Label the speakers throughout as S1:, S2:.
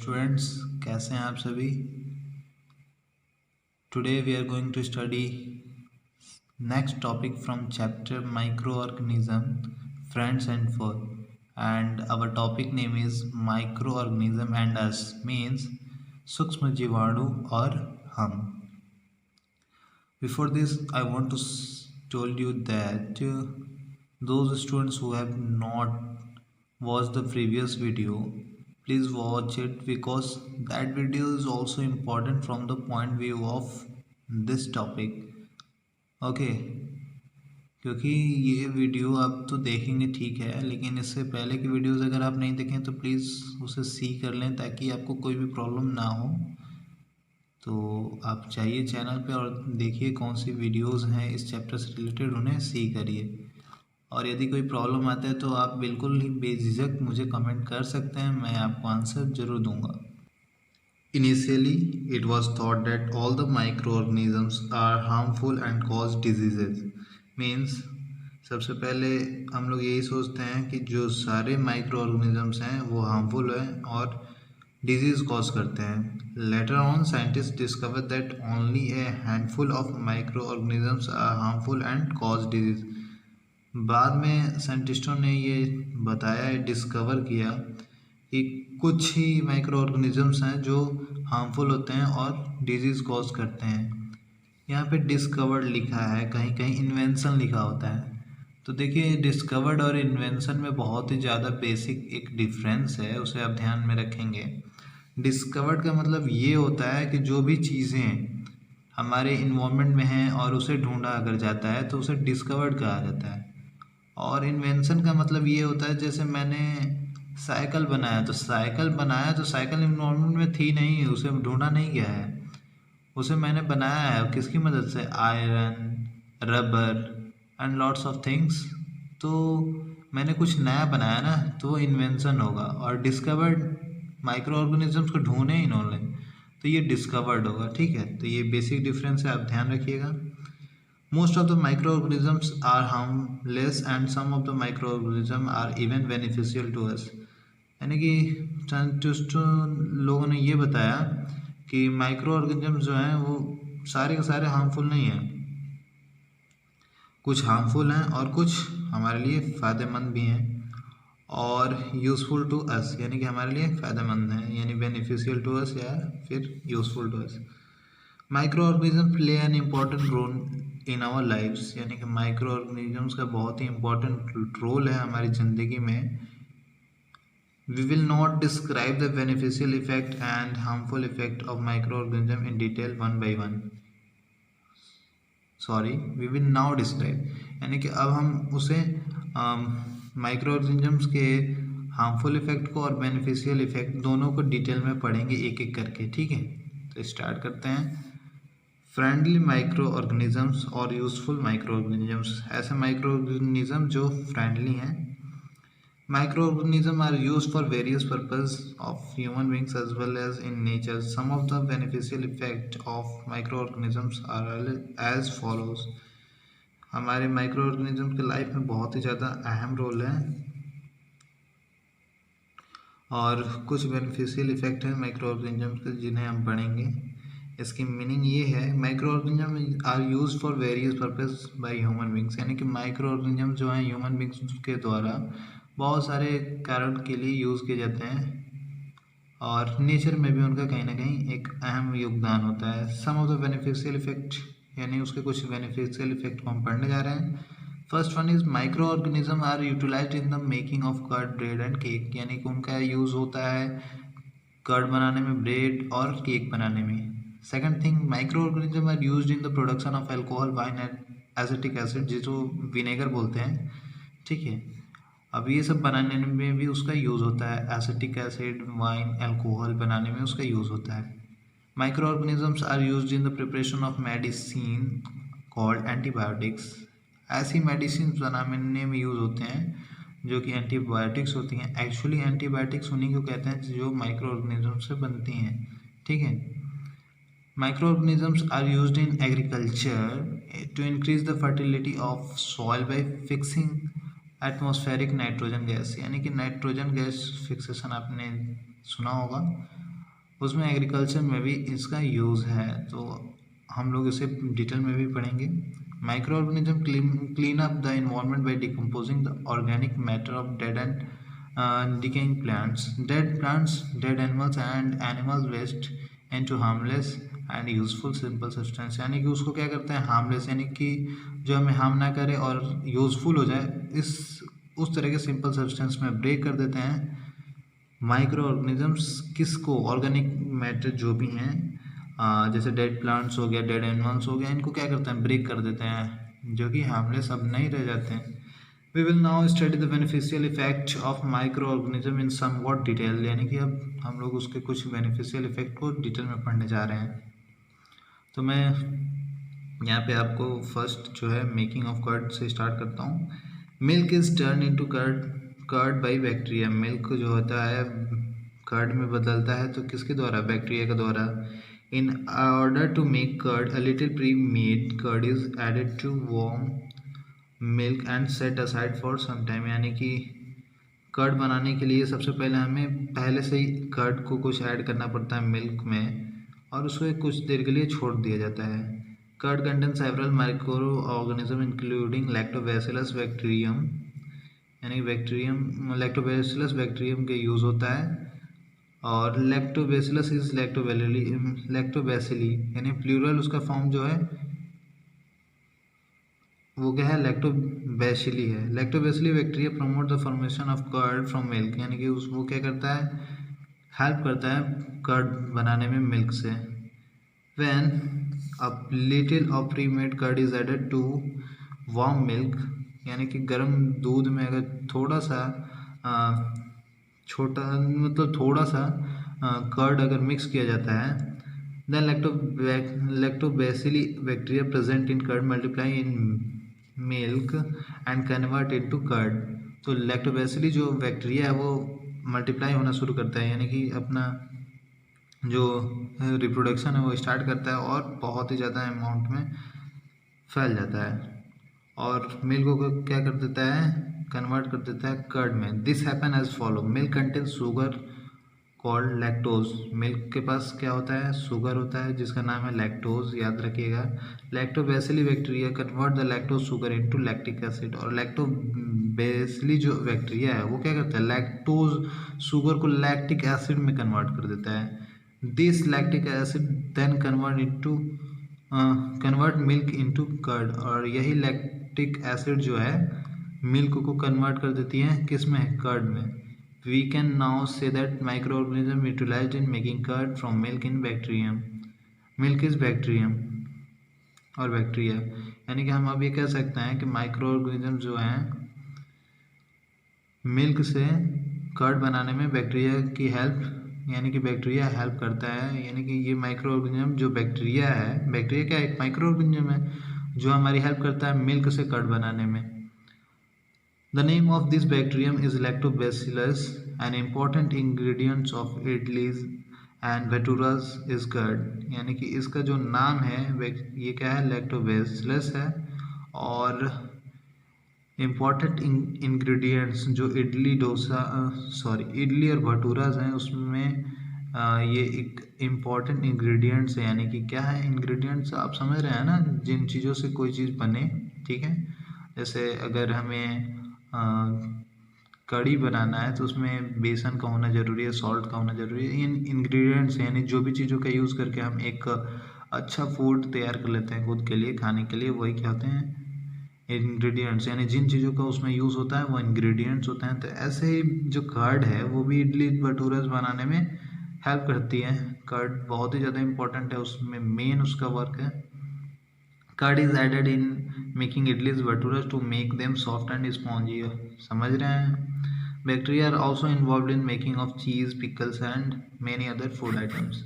S1: Students, कैसे हैं आप सभी। Today we are going to study next topic from chapter micro organism friends and foe, and our topic name is micro organism and us, means सूक्ष्म जीवाणु और हम। Before this, I want to told you that those students who have not watched the previous video, please watch it because that video is also important from the point view of this topic. Okay, क्योंकि ये video आप तो देखेंगे ठीक है, लेकिन इससे पहले की वीडियोस अगर आप नहीं देखें तो प्लीज़ उसे सी कर लें ताकि आपको कोई भी प्रॉब्लम ना हो। तो आप जाइए चैनल पे और देखिए कौन सी वीडियोस हैं इस चैप्टर से रिलेटेड, उन्हें सी करिए। और यदि कोई प्रॉब्लम आता है तो आप बिल्कुल ही बेझिझक मुझे कमेंट कर सकते हैं, मैं आपको आंसर ज़रूर दूंगा। Initially it was thought that all the micro organisms are harmful and cause diseases, means सबसे पहले हम लोग यही सोचते हैं कि जो सारे माइक्रो ऑर्गेनिजम्स हैं वो हार्मफुल हैं और डिजीज कॉज करते हैं। Later on scientist discover that only a handful of micro organisms are harmful and cause disease. बाद में साइंटिस्टों ने ये बताया, डिस्कवर किया कि कुछ ही माइक्रो ऑर्गेनिजम्स हैं जो हार्मफुल होते हैं और डिजीज़ कॉज करते हैं। यहाँ पे डिस्कवर्ड लिखा है, कहीं कहीं इन्वेंशन लिखा होता है। तो देखिए, डिस्कवर्ड और इन्वेंशन में बहुत ही ज़्यादा बेसिक एक डिफरेंस है, उसे आप ध्यान में रखेंगे। डिस्कवर्ड का मतलब ये होता है कि जो भी चीज़ें हमारे इन्वायरमेंट में हैं और उसे ढूंढा अगर जाता है तो उसे डिस्कवर्ड कहा जाता है। और इन्वेंशन का मतलब ये होता है, जैसे मैंने साइकिल बनाया तो साइकिल इन्वायरमेंट में थी नहीं, उसे ढूंढा नहीं गया है, उसे मैंने बनाया है किसकी मदद से, iron, rubber and lots of things. तो मैंने कुछ नया बनाया ना, तो वो इन्वेंशन होगा। और डिस्कवर्ड माइक्रो ऑर्गेनिजम्स को ढूंढे इन्होंने, तो ये डिस्कवर्ड होगा। ठीक है, तो ये बेसिक डिफरेंस है, आप ध्यान रखिएगा। Most of the microorganisms are harmless and some of the microorganisms are even beneficial to us। यानी कि साइंटिस्टों लोगों ने ये बताया कि माइक्रो ऑर्गेनिज्म जो हैं वो सारे के सारे हार्मफुल नहीं हैं, कुछ हार्मफुल हैं और कुछ हमारे लिए फ़ायदेमंद भी हैं और यूज़फुल टू अस, यानी कि हमारे लिए फ़ायदेमंद हैं, यानी बेनिफिशियल टू अस या फिर useful to us. Micro organism play an important role in our lifes, यानी कि माइक्रो ऑर्गेनिजम्स का बहुत ही इम्पोर्टेंट रोल है हमारी ज़िंदगी में। We will not describe the beneficial effect and harmful effect of micro organism in detail one by one. Sorry, we will now describe, यानी कि अब हम उसे माइक्रो ऑर्गेनिजम्स के हार्मफुल इफेक्ट को और बेनिफिशियल इफेक्ट दोनों को डिटेल में पढ़ेंगे एक एक करके। ठीक है, तो स्टार्ट करते हैं। फ्रेंडली माइक्रो ऑर्गेनिजम्स और यूज़फुल माइक्रो ऑर्गेनिजम्स, ऐसे माइक्रो ऑर्गेनिज्म जो फ्रेंडली हैं। Micro organism are used for various purpose of human beings as well as in nature. Some of the beneficial effect of micro organisms are as follows. हमारे micro organism के life में बहुत ही ज़्यादा अहम role है और कुछ बेनिफिशियल इफेक्ट हैं माइक्रो ऑर्गेनिजम्स के जिन्हें हम पढ़ेंगे। इसकी मीनिंग ये है, micro organism are use for various purpose by human beings, यानी कि माइक्रो ऑर्गेनिज्म जो हैं ह्यूमन बींग्स के द्वारा बहुत सारे कारण के लिए यूज़ किए जाते हैं और नेचर में भी उनका कहीं ना कहीं एक अहम योगदान होता है। सम ऑफ द बेनिफिशियल इफेक्ट, यानी उसके कुछ बेनिफिशियल इफेक्ट को हम पढ़ने जा रहे हैं। First one is micro organism are utilized in the making of curd, bread and cake, यानी कि उनका यूज़ होता है कर्ड बनाने में, ब्रेड और केक बनाने में। Second thing, micro organism are used in the production of alcohol, wine and acetic acid, जिसको विनेगर बोलते हैं। ठीक है, अब ये सब बनाने में भी उसका यूज़ होता है, एसिटिक एसिड, वाइन, अल्कोहल बनाने में उसका यूज़ होता है। Micro organisms are used in the preparation of medicine called antibiotics. ऐसी मेडिसिन बनाने में यूज़ होते हैं जो कि एंटीबायोटिक्स होती हैं। एक्चुअली एंटीबायोटिक्स उन्हीं को कहते हैं जो माइक्रो ऑर्गेनिज्म से बनती हैं। ठीक है, microorganisms are used in agriculture to increase the fertility of soil by fixing atmospheric nitrogen gas, यानी कि नाइट्रोजन गैस फिक्सेशन आपने सुना होगा। उसमें एग्रीकल्चर में भी इसका यूज़ है, तो हम लोग इसे डिटेल में भी पढ़ेंगे। Micro organism clean up the environment by decomposing the organic matter of dead and decaying plants, dead animals and animal waste into harmless and useful simple substance. यानी कि उसको क्या करते हैं, हार्मलेस यानी कि जो हमें हार्म ना करे और यूजफुल हो जाए, उस तरह के सिंपल सब्सटेंस में ब्रेक कर देते हैं। माइक्रो ऑर्गेनिजम्स किसको, ऑर्गेनिक मैटर जो भी हैं, जैसे डेड प्लांट्स हो गया, डेड एनिमल्स हो गया, इनको क्या करते हैं, ब्रेक कर देते हैं, जो कि हार्मलेस अब नहीं रह जाते हैं। We will now study the beneficial effect of micro organism in somewhat detail. यानी कि अब हम लोग उसके कुछ बेनिफिशियल इफेक्ट को डिटेल में पढ़ने जा रहे हैं। तो मैं यहाँ पे आपको फर्स्ट जो है मेकिंग ऑफ कर्ड से स्टार्ट करता हूँ। Milk is turn into curd by bacteria. Milk जो होता है कर्ड में बदलता है, तो किसके द्वारा, बैक्टीरिया के द्वारा। In order to make curd a little pre made curd is added to warm milk and set aside for some time. यानी कि कर्ड बनाने के लिए सबसे पहले हमें पहले से ही कर्ड को कुछ ऐड करना पड़ता है मिल्क में, और उसको कुछ देर के लिए छोड़ दिया जाता है। Curd contain several micro organism including lactobacillus bacterium. यानी लैक्टोबैसिलस बैक्टीरियम के यूज़ होता है। और लैक्टोबैसिलस इज लैक्टोबैसिली यानी प्लूरल उसका फॉर्म जो है वो क्या है, लैक्टोबैसिली है। Lactobacilli bacteria promote the formation of curd from milk. यानी कि वो क्या करता है, हेल्प करता है कर्ड बनाने में मिल्क से। When a little of pre made curd is added to warm milk, यानी कि गर्म दूध में अगर थोड़ा सा छोटा मतलब थोड़ा सा कर्ड अगर मिक्स किया जाता है, then lactobacilli bacteria present in curd multiply in milk and convert into curd. तो लैक्टोबैसिली जो बैक्टीरिया है वो मल्टीप्लाई होना शुरू करता है, यानी कि अपना जो रिप्रोडक्शन है वो स्टार्ट करता है और बहुत ही ज़्यादा अमाउंट में फैल जाता है, और मिल्क को क्या कर देता है, कन्वर्ट कर देता है कर्ड में। This happen as follow. Milk contain sugar called lactose. Milk के पास क्या होता है, शुगर होता है जिसका नाम है लैक्टोज, याद रखिएगा। Lactobacilli bacteria convert the lactose sugar into lactic acid. और लैक्टोबैसिली जो बैक्टीरिया है वो क्या करता है, लैक्टोज शुगर को लैक्टिक एसिड में कन्वर्ट कर देता है। This lactic acid then convert milk into curd. और यही लैक्टिक एसिड जो है मिल्क को कन्वर्ट कर देती है किस में, कर्ड में। We can now say that microorganism utilized in making curd from milk in bacterium. Milk is bacterium और बैक्टीरिया। यानी कि हम अब ये कह सकते हैं कि माइक्रो ऑर्गेनिज्म जो हैं मिल्क से कर्ड बनाने में बैक्टीरिया की हेल्प, यानी कि बैक्टीरिया हेल्प करता है। यानी कि ये माइक्रो ऑर्गेनिज्म जो बैक्टीरिया है, बैक्टीरिया क्या एक माइक्रो ऑर्गेनिज्म है जो हमारी हेल्प करता है मिल्क से कर्ड बनाने में। The name of this bacterium is Lactobacillus. An important ingredient of idlis and bhaturas is curd. यानी कि इसका जो नाम है ये क्या है, लैक्टोबैसिलस है। और इम्पॉर्टेंट इंग्रेडिएंट्स जो इडली और भटूराज हैं उसमें ये एक इम्पॉर्टेंट इंग्रेडिएंट्स है। यानी कि क्या है इंग्रेडिएंट्स, आप समझ रहे हैं ना, जिन चीज़ों से कोई चीज़ बने, ठीक है। जैसे अगर हमें कड़ी बनाना है तो उसमें बेसन का होना ज़रूरी है, सॉल्ट का होना ज़रूरी है। इन इंग्रेडिएंट्स यानी जो भी चीज़ों का यूज़ करके हम एक अच्छा फूड तैयार कर लेते हैं खुद के लिए खाने के लिए, वही क्या होते हैं, इंग्रेडिएंट्स। यानी जिन चीज़ों का उसमें यूज़ होता है वो इंग्रेडिएंट्स होते हैं। तो ऐसे ही जो कर्ड है वो भी इडली भटूरस बनाने में हेल्प करती है। कर्ड बहुत ही ज़्यादा इंपॉर्टेंट है, उसमें मेन उसका वर्क है। Curd is added in making idlis bhaturas to make them soft and spongy. समझ रहे हैं। Bacteria are also involve in making of cheese, pickles and many other food items.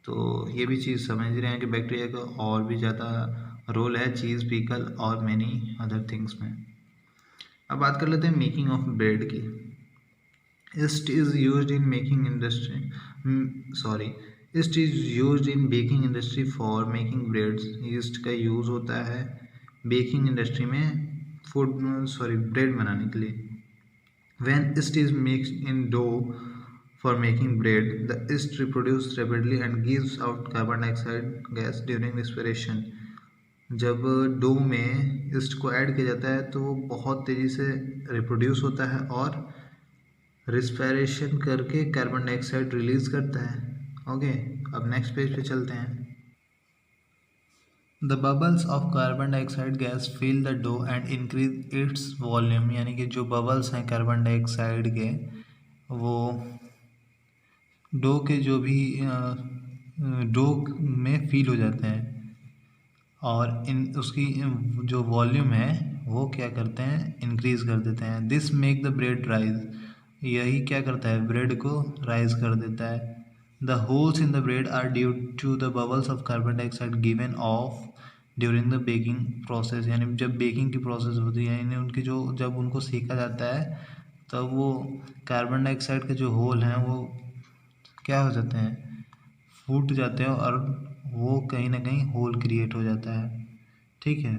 S1: तो ये भी चीज़ समझ रहे हैं कि बैक्टीरिया का और भी ज़्यादा रोल है चीज़, पिकल और मेनी अदर थिंग्स में। अब बात कर लेते हैं मेकिंग ऑफ ब्रेड की। Yeast is used in making industry yeast is used in baking industry for making breads. Yeast का यूज़ होता है बेकिंग इंडस्ट्री में ब्रेड बनाने के लिए। When yeast is mixed in dough for making bread. The yeast reproduces rapidly and gives out carbon dioxide gas during respiration. जब dough में east को ऐड किया जाता है तो वो बहुत तेज़ी से रिप्रोड्यूस होता है और रिस्पायरेशन करके कार्बन डाइऑक्साइड रिलीज करता है. ओके, अब नेक्स्ट पेज पे चलते हैं. The bubbles of carbon dioxide gas fill the dough and increase its volume. यानी कि जो बबल्स हैं कार्बन डाइऑक्साइड के वो डो के जो भी डो में फील हो जाते हैं और इन उसकी जो वॉल्यूम है वो क्या करते हैं, इंक्रीज़ कर देते हैं. This make the bread rise. यही क्या करता है, ब्रेड को राइज कर देता है. The holes in the bread are due to the bubbles of carbon dioxide given off during the baking process. यानी जब बेकिंग की प्रोसेस होती है, यानी उनकी जो जब उनको सेका जाता है तब वो कार्बन डाइऑक्साइड के जो होल हैं वो क्या हो जाते हैं, फूट जाते हैं और वो कहीं ना कहीं होल क्रिएट हो जाता है. ठीक है,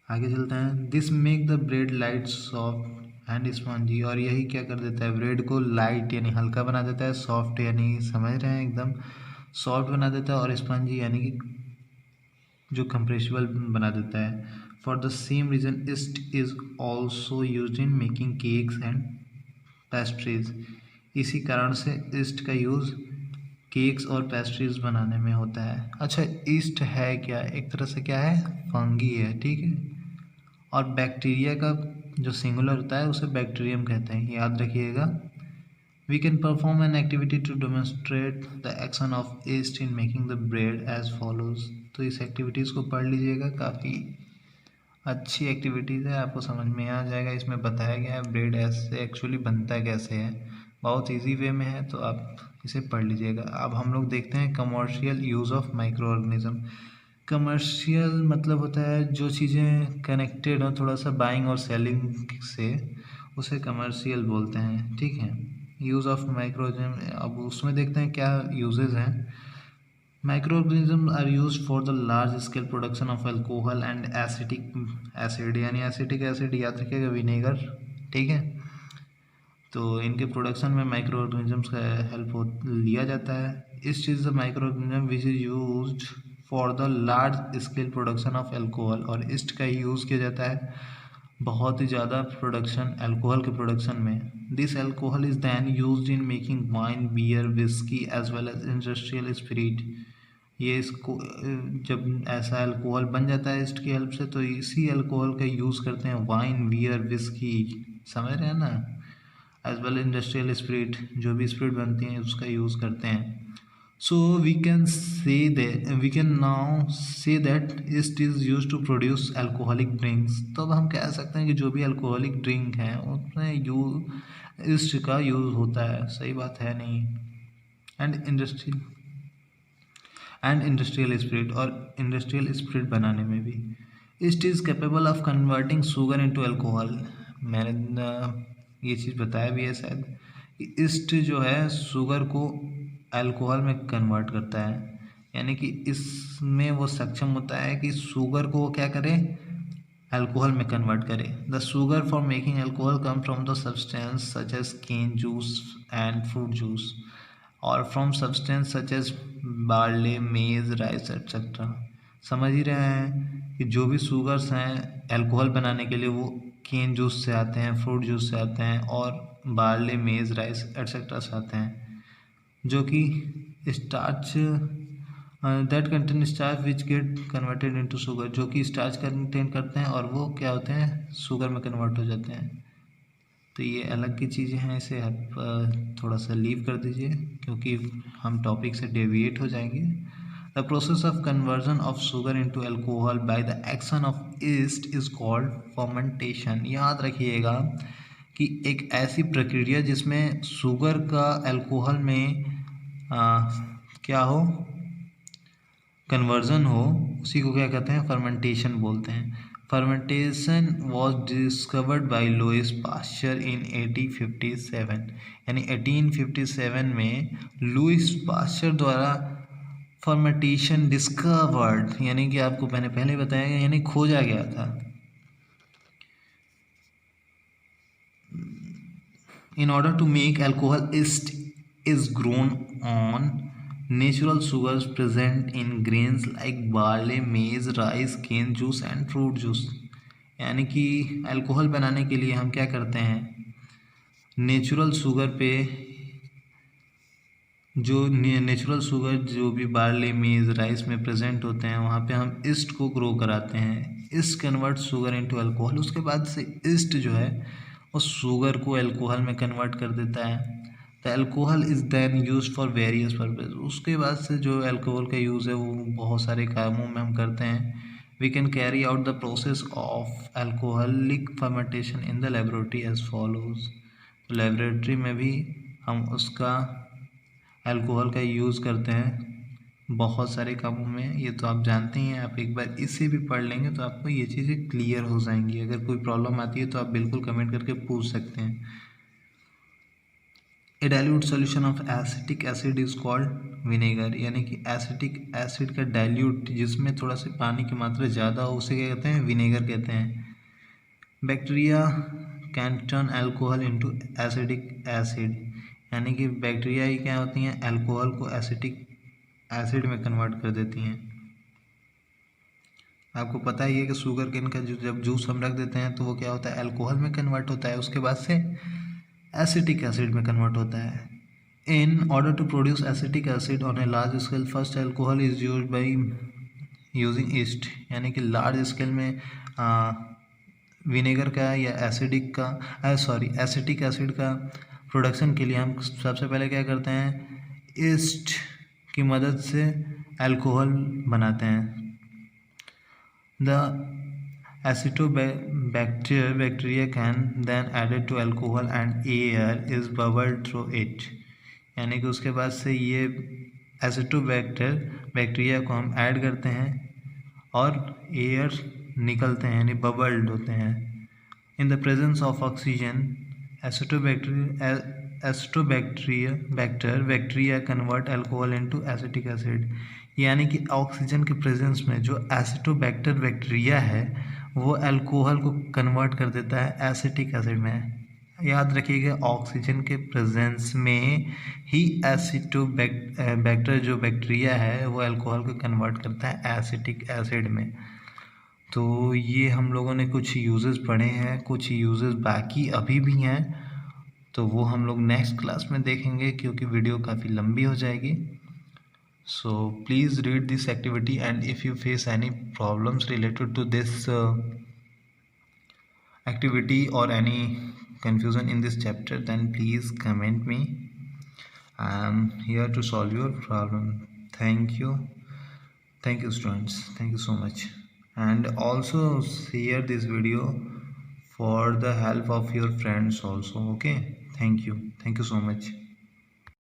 S1: आगे चलते हैं. This make the bread light soft and spongy. और यही क्या कर देता है, ब्रेड को लाइट यानी हल्का बना देता है, सॉफ्ट यानी समझ रहे हैं एकदम सॉफ्ट बना देता है, और स्पॉन्जी यानी कि जो कंप्रेसिबल बना देता है. For the same reason east is also use in making cakes and pastries. इसी कारण से ईस्ट का यूज़ केक्स और पेस्ट्रीज बनाने में होता है. अच्छा, ईस्ट है क्या, एक तरह से क्या है, फंगी है. ठीक है, और बैक्टीरिया का जो सिंगुलर होता है उसे बैक्टीरियम कहते हैं, याद रखिएगा. We can perform an activity to demonstrate the action of yeast in making the bread as follows. तो इस एक्टिविटीज़ को पढ़ लीजिएगा, काफ़ी अच्छी एक्टिविटीज़ है, आपको समझ में आ जाएगा. इसमें बताया गया है ब्रेड ऐसे एक्चुअली बनता कैसे है, बहुत इजी वे में है, तो आप इसे पढ़ लीजिएगा. अब हम लोग देखते हैं commercial use of micro organism. Commercial मतलब होता है जो चीज़ें कनेक्टेड हो थोड़ा सा बाइंग और सेलिंग से, उसे कमर्शियल बोलते हैं. ठीक है, यूज़ ऑफ माइक्रो ऑर्गेनिज्म, अब उसमें देखते हैं क्या यूजेस हैं. Microorganisms are used for the large scale production of alcohol and acetic acid. यानी एसिटिक एसिड याद रखिएगा, विनेगर. ठीक है, तो इनके प्रोडक्शन में माइक्रो ऑर्गेनिजम्स का हेल्प लिया जाता है. इस चीज़ से micro organism which is use for the large scale production of alcohol. और ईस्ट का यूज़ किया जाता है बहुत ही ज़्यादा प्रोडक्शन एल्कोहल के प्रोडक्शन में. This alcohol is then use in making wine, beer, whisky as well as industrial spirit. ये इसको जब ऐसा अल्कोहल बन जाता है ईस्ट की हेल्प से, तो इसी अल्कोहल का यूज़ करते हैं वाइन, बियर, विस्की, समझ रहे हैं ना, एज वेल इंडस्ट्रियल स्पिरिट, जो भी स्पिरिट बनती हैं उसका यूज़ करते हैं. So we can now say that yeast is use to produce alcoholic drinks. तो अब हम कह सकते हैं कि जो भी अल्कोहलिक ड्रिंक हैं उसमें ईस्ट का यूज़ होता है. सही बात है नहीं. एंड इंडस्ट्रियल स्पिरिट, और इंडस्ट्रियल स्पिरिट बनाने में भी east is capable of converting sugar into alcohol. मैंने ये चीज़ बताया भी है शायद, ईस्ट जो है शुगर को अल्कोहल में कन्वर्ट करता है. यानी कि इसमें वो सक्षम होता है कि शुगर को क्या करे, अल्कोहल में कन्वर्ट करे. The sugar for making alcohol come from the substance such as cane juice and fruit juice, और from substance such as barley, maize, rice etcetera. समझ ही रहे हैं कि जो भी शुगर्स हैं अल्कोहल बनाने के लिए वो केन जूस से आते हैं, फ्रूट जूस से आते हैं, और बार्ले, मेज, राइस एट्सेट्रा से आते हैं, जो कि starch that contain starch which get converted into sugar, जो कि स्टार्च कंटेन करते हैं और वो क्या होते हैं, शुगर में कन्वर्ट हो जाते हैं. तो ये अलग की चीज़ें हैं, इसे आप थोड़ा सा लीव कर दीजिए क्योंकि हम टॉपिक से डेविएट हो जाएंगे. The process of conversion of sugar into alcohol by the action of east is called fermentation. याद रखिएगा कि एक ऐसी प्रक्रिया जिसमें शुगर का अल्कोहल में क्या हो, कन्वर्जन हो, उसी को क्या कहते हैं, फर्मेंटेशन बोलते हैं. Fermentation was discovered by Louis Pasteur in 1857. यानी 1857 में लुईस पास्चर द्वारा फर्मेंटेशन डिस्कवर्ड, यानी कि आपको मैंने पहले बताया गया, यानी खोजा गया था. In order to make alcohol, yeast is grown on natural sugars present in grains like barley, maize, rice, cane juice and fruit juice. यानी कि अल्कोहल बनाने के लिए हम क्या करते हैं, नेचुरल शुगर पे जो नेचुरल शुगर जो भी बार्ले, मेज, राइस में प्रेजेंट होते हैं वहाँ पे हम ईस्ट को ग्रो कराते हैं. East convert sugar into alcohol. उसके बाद से ईस्ट जो है वो शुगर को अल्कोहल में कन्वर्ट कर देता है. The alcohol is then use for various purpose. उसके बाद से जो अल्कोहल का यूज़ है वो बहुत सारे कामों में हम करते हैं. We can carry out the process of alcoholic fermentation in the laboratory as follows. Laboratory में भी हम उसका अल्कोहल का यूज़ करते हैं बहुत सारे कामों में. ये तो आप जानते ही हैं. आप एक बार इसे भी पढ़ लेंगे तो आपको ये चीज़ें क्लियर हो जाएंगी. अगर कोई प्रॉब्लम आती है तो आप बिल्कुल कमेंट करके पूछ सकते हैं. A dilute solution of acetic acid is called vinegar. यानी कि एसिटिक एसिड का डाइल्यूट जिसमें थोड़ा सा पानी की मात्रा ज़्यादा हो उसे क्या कहते हैं, विनेगर कहते हैं. Bacteria can turn alcohol into acidic acid. यानी कि बैक्टीरिया ही क्या होती हैं, अल्कोहल को एसिटिक एसिड में कन्वर्ट कर देती हैं. आपको पता ही है कि शुगर केन का जब जूस हम रख देते हैं तो वो क्या होता है, अल्कोहल में कन्वर्ट होता है. उसके बाद से एसिटिक एसिड में कन्वर्ट होता है. In order to produce acetic acid on a large scale first alcohol is use by using yeast. यानी कि लार्ज स्केल में विनेगर का या एसिटिक एसिड का प्रोडक्शन के लिए हम सबसे पहले क्या करते हैं, ईस्ट की मदद से अल्कोहल बनाते हैं. The bacteria can then added to alcohol and air is bubbled through it. यानी कि उसके बाद से ये बैक्टीरिया को हम ऐड करते हैं और एयर निकलते हैं यानी बबल्ड होते हैं. In the presence of oxygen bacteria convert alcohol into acetic acid. यानी कि ऑक्सीजन के प्रेजेंस में जो एसिटोबैक्टर बैक्टीरिया है वो अल्कोहल को कन्वर्ट कर देता है एसिटिक एसिड में. याद रखिएगा, ऑक्सीजन के प्रेजेंस में ही एसिटोबैक्टर जो बैक्टीरिया है वो अल्कोहल को कन्वर्ट करता है एसिटिक एसिड में. तो ये हम लोगों ने कुछ यूजेस पढ़े हैं, कुछ यूजेस बाकी अभी भी हैं, तो वो हम लोग नेक्स्ट क्लास में देखेंगे क्योंकि वीडियो काफ़ी लंबी हो जाएगी. So please read this activity and if you face any problems related to this activity or any confusion in this chapter, then please comment me. I am here to solve your problem. Thank you students, thank you so much. And also share this video for the help of your friends also. Okay, thank you so much.